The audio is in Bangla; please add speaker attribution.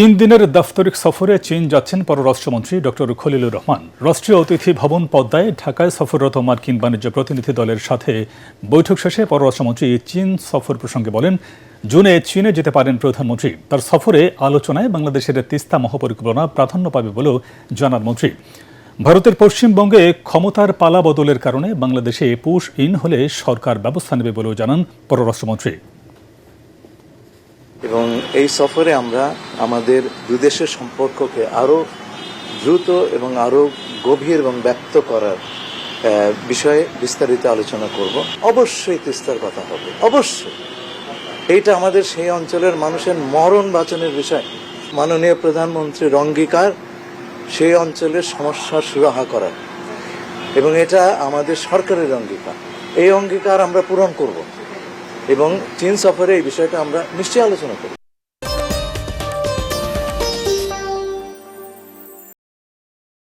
Speaker 1: তিন দিনের দাপ্তরিক সফরে চীন যাচ্ছেন পররাষ্ট্রমন্ত্রী ডক্টর খলিলুর রহমান। রাষ্ট্রীয় অতিথি ভবন পদ্মায় ঢাকায় সফররত মার্কিন বাণিজ্য প্রতিনিধি দলের সাথে বৈঠক শেষে পররাষ্ট্রমন্ত্রী চীন সফর প্রসঙ্গে বলেন, জুনে চীনে যেতে পারেন প্রধানমন্ত্রী। তার সফরে আলোচনায় বাংলাদেশের তিস্তা মহাপরিকল্পনা প্রাধান্য পাবে বলেও জানান মন্ত্রী। ভারতের পশ্চিমবঙ্গে ক্ষমতার পালা বদলের কারণে বাংলাদেশে পুশ ইন হলে সরকার ব্যবস্থা নেবে বলেও জানান পররাষ্ট্রমন্ত্রী।
Speaker 2: এবং এই সফরে আমরা আমাদের দুই দেশের সম্পর্ককে আরও দ্রুত এবং আরও গভীর এবং ব্যক্ত করার বিষয়ে বিস্তারিত আলোচনা করব। অবশ্যই তিস্তার কথা হবে, অবশ্যই। এইটা আমাদের সেই অঞ্চলের মানুষের মরণ বাঁচানোর বিষয়। মাননীয় প্রধানমন্ত্রীর অঙ্গীকার সেই অঞ্চলের সমস্যার সুরাহা করার, এবং এটা আমাদের সরকারের অঙ্গীকার। এই অঙ্গীকার আমরা পূরণ করব এবং চীন সফরে এই বিষয়টা আমরা নিশ্চয়ই আলোচনা করব।